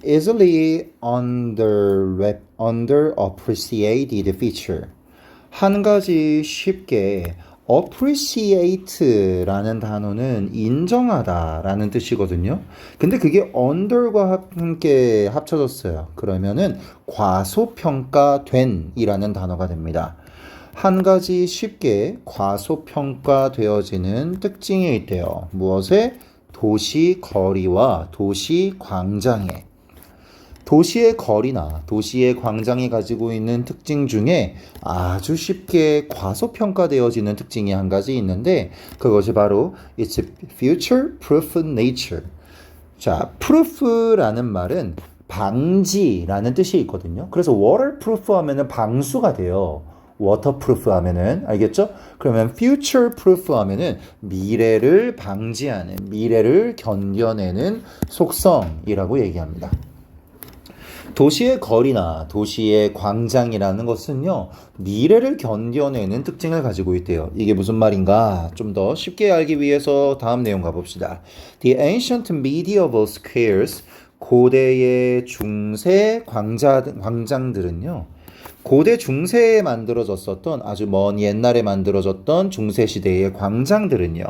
easily underappreciated feature. 한 가지 쉽게 appreciate라는 단어는 인정하다라는 뜻이거든요. 근데 그게 under과 함께 합쳐졌어요. 그러면은 과소평가된이라는 단어가 됩니다. 한 가지 쉽게 과소평가되어지는 특징이 있대요. 무엇에? 도시 거리와 도시 광장에. 도시의 거리나 도시의 광장이 가지고 있는 특징 중에 아주 쉽게 과소평가되어지는 특징이 한 가지 있는데 그것이 바로 It's future-proof nature. 자, proof라는 말은 방지라는 뜻이 있거든요. 그래서 waterproof 하면은 방수가 돼요. waterproof 하면은 알겠죠? 그러면 future-proof 하면은 미래를 방지하는, 미래를 견뎌내는 속성이라고 얘기합니다. 도시의 거리나 도시의 광장이라는 것은요, 미래를 견뎌내는 특징을 가지고 있대요. 이게 무슨 말인가? 좀 더 쉽게 알기 위해서 다음 내용 가봅시다. The ancient medieval squares, 고대의 중세 광장들은요, 고대 중세에 만들어졌었던 아주 먼 옛날에 만들어졌던 중세시대의 광장들은요,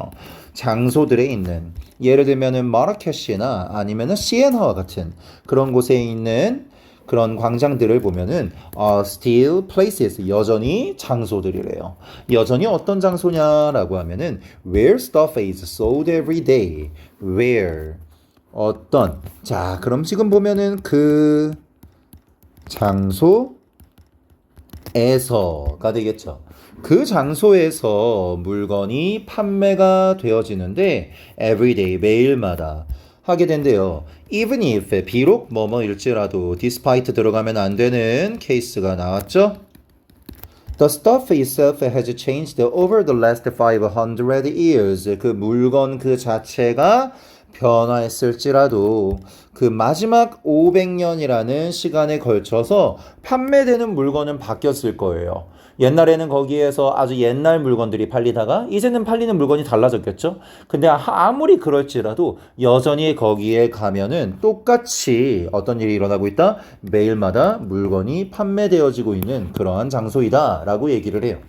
장소들에 있는 예를 들면은 마라케시나 아니면은 시에나와 같은 그런 곳에 있는 그런 광장들을 보면은 still places, 여전히 장소들이래요. 여전히 어떤 장소냐라고 하면은 where stuff is sold every day. where 어떤. 자, 그럼 지금 보면은 그 장소에서가 되겠죠. 그 장소에서 물건이 판매가 되어지는데 everyday, 매일마다 하게 된대요. even if, 비록 뭐뭐일지라도 despite 들어가면 안 되는 케이스가 나왔죠. The stuff itself has changed over the last 500 years. 그 물건 그 자체가 변화했을지라도 그 마지막 500년이라는 시간에 걸쳐서 판매되는 물건은 바뀌었을 거예요. 옛날에는 거기에서 아주 옛날 물건들이 팔리다가 이제는 팔리는 물건이 달라졌겠죠. 근데 아무리 그럴지라도 여전히 거기에 가면은 똑같이 어떤 일이 일어나고 있다? 매일마다 물건이 판매되어지고 있는 그러한 장소이다 라고 얘기를 해요.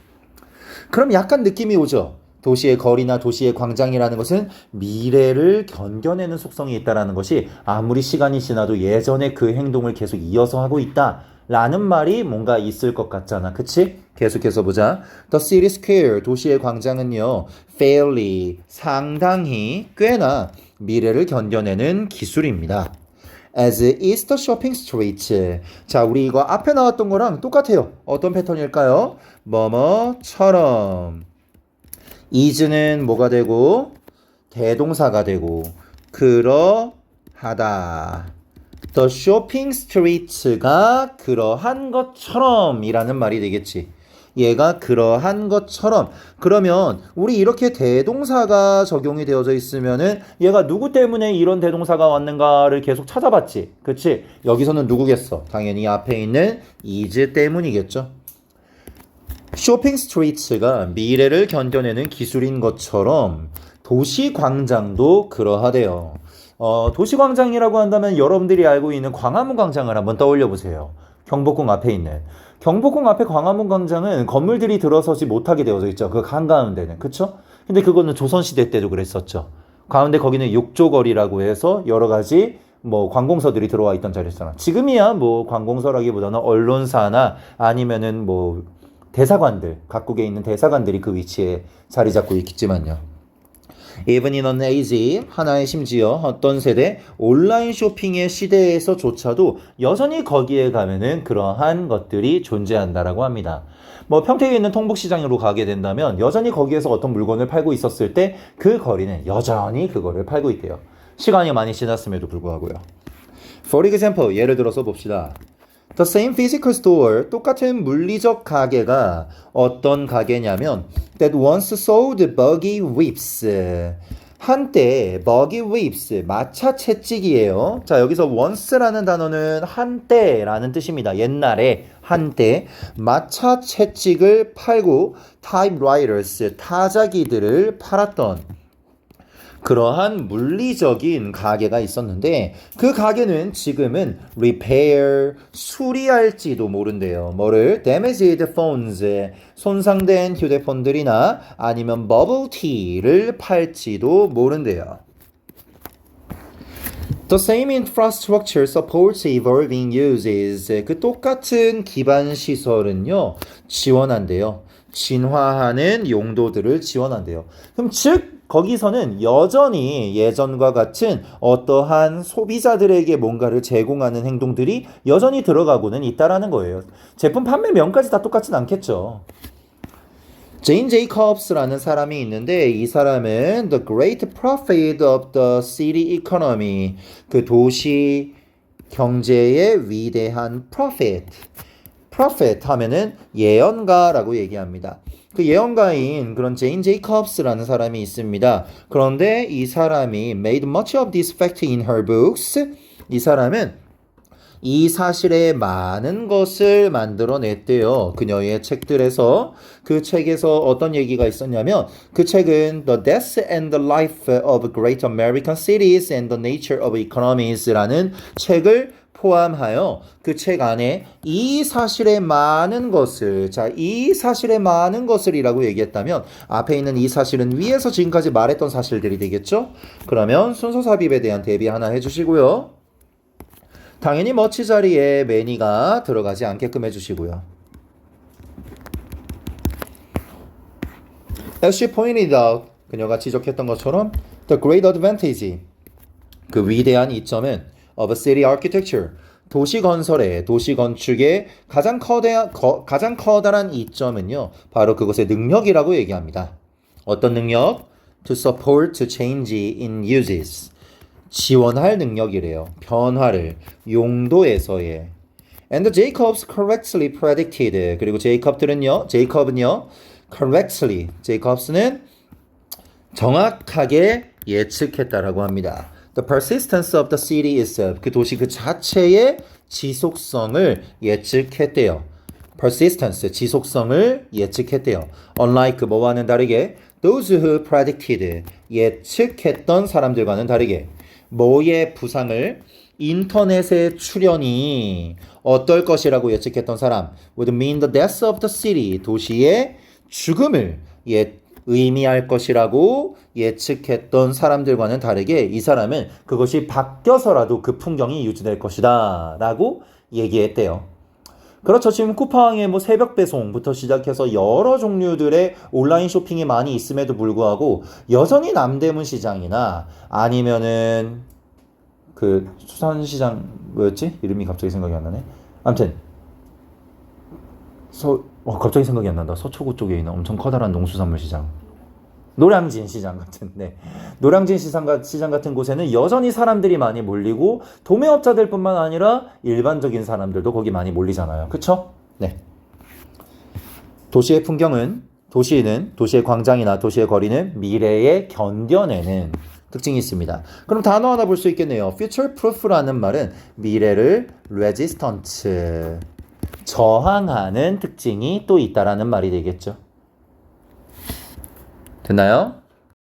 그럼 약간 느낌이 오죠. 도시의 거리나 도시의 광장이라는 것은 미래를 견뎌내는 속성이 있다는 것이 아무리 시간이 지나도 예전에 그 행동을 계속 이어서 하고 있다라는 말이 뭔가 있을 것 같잖아. 그치? 계속해서 보자. The city square, 도시의 광장은요, fairly, 상당히 꽤나 미래를 견뎌내는 기술입니다. As is the shopping street. 자, 우리 이거 앞에 나왔던 거랑 똑같아요. 어떤 패턴일까요? 뭐뭐처럼. is는 뭐가 되고 대동사가 되고 그러하다. The shopping street가 그러한 것처럼 이라는 말이 되겠지. 얘가 그러한 것처럼. 그러면 우리 이렇게 대동사가 적용이 되어져 있으면은 얘가 누구 때문에 이런 대동사가 왔는가를 계속 찾아봤지. 그치? 여기서는 누구겠어? 당연히 앞에 있는 is 때문이겠죠. 쇼핑 스트리트가 미래를 견뎌내는 기술인 것처럼 도시광장도 그러하대요. 도시광장이라고 한다면 여러분들이 알고 있는 광화문 광장을 한번 떠올려 보세요. 경복궁 앞에 있는. 경복궁 앞에 광화문 광장은 건물들이 들어서지 못하게 되어져 있죠. 그 한가운데는. 그쵸? 근데 그거는 조선시대 때도 그랬었죠. 가운데 거기는 욕조거리라고 해서 여러 가지 뭐 관공서들이 들어와 있던 자리였잖아. 지금이야 뭐 관공서라기보다는 언론사나 아니면은 뭐 대사관들, 각국에 있는 대사관들이 그 위치에 자리 잡고 있겠지만요. Even in an age, 하나의 심지어 어떤 세대, 온라인 쇼핑의 시대에서조차도 여전히 거기에 가면은 그러한 것들이 존재한다라고 합니다. 뭐 평택에 있는 통북시장으로 가게 된다면 여전히 거기에서 어떤 물건을 팔고 있었을 때 그 거리는 여전히 그거를 팔고 있대요. 시간이 많이 지났음에도 불구하고요. For example, 예를 들어서 봅시다. The same physical store, 똑같은 물리적 가게가 어떤 가게냐면 that once sold buggy whips. 한때 buggy whips, 마차 채찍이에요. 자, 여기서 once라는 단어는 한때라는 뜻입니다. 옛날에 한때 마차 채찍을 팔고 typewriters, 타자기들을 팔았던 그러한 물리적인 가게가 있었는데 그 가게는 지금은 repair, 수리할지도 모른대요. 뭐를? damaged phones, 손상된 휴대폰들이나 아니면 bubble tea를 팔지도 모른대요. The same infrastructure supports evolving uses. 그 똑같은 기반 시설은요, 지원한대요. 진화하는 용도들을 지원한대요. 그럼 즉 거기서는 여전히 예전과 같은 어떠한 소비자들에게 뭔가를 제공하는 행동들이 여전히 들어가고는 있다라는 거예요. 제품 판매명까지 다 똑같진 않겠죠. 제인 제이콥스라는 사람이 있는데 이 사람은 The Great Prophet of the City Economy, 그 도시 경제의 위대한 prophet. prophet 하면은 예언가라고 얘기합니다. 그 예언가인 그런 제인 제이콥스라는 사람이 있습니다. 그런데 이 사람이 made much of this fact in her books. 이 사람은 이 사실에 많은 것을 만들어냈대요. 그녀의 책들에서. 그 책에서 어떤 얘기가 있었냐면 그 책은 The Death and the Life of Great American Cities and the Nature of Economies라는 책을 포함하여 그 책 안에 이 사실의 많은 것을, 자, 이 사실의 많은 것을이라고 얘기했다면 앞에 있는 이 사실은 위에서 지금까지 말했던 사실들이 되겠죠? 그러면 순서 삽입에 대한 대비 하나 해주시고요. 당연히 머치 자리에 매니가 들어가지 않게끔 해주시고요. As she pointed out, 그녀가 지적했던 것처럼 the great advantage, 그 위대한 이점은 of city architecture, 도시 건설의, 도시 건축의 가장 커다란 이점은요, 바로 그것의 능력이라고 얘기합니다. 어떤 능력? To support change in uses. 지원할 능력이래요. 변화를, 용도에서의. And Jacobs correctly predicted. 그리고 제이컵은요, correctly, 제이콥스는 정확하게 예측했다라고 합니다. The persistence of the city itself. 그 도시 그 자체의 지속성을 예측했대요. persistence, 지속성을 예측했대요. Unlike 뭐와는 다르게 those who predicted, 예측했던 사람들과는 다르게 뭐의 부상을 인터넷의 출현이 어떨 것이라고 예측했던 사람 would mean the death of the city, 도시의 죽음을 의미할 것이라고 예측했던 사람들과는 다르게 이 사람은 그것이 바뀌어서라도 그 풍경이 유지될 것이다 라고 얘기했대요. 그렇죠. 지금 쿠팡의 뭐 새벽 배송부터 시작해서 여러 종류들의 온라인 쇼핑이 많이 있음에도 불구하고 여전히 남대문 시장이나 아니면은 그 수산시장 뭐였지? 이름이 갑자기 생각이 안 나네. 아무튼 갑자기 생각이 안 난다. 서초구 쪽에 있는 엄청 커다란 농수산물 시장. 노량진 시장 같은, 네. 노량진 시장 같은 곳에는 여전히 사람들이 많이 몰리고 도매업자들뿐만 아니라 일반적인 사람들도 거기 많이 몰리잖아요. 그쵸? 네. 도시의 풍경은, 도시의 광장이나 도시의 거리는 미래에 견뎌내는 특징이 있습니다. 그럼 단어 하나 볼 수 있겠네요. future proof라는 말은 미래를 resistant, 저항하는 특징이 또 있다라는 말이 되겠죠. 됐나요?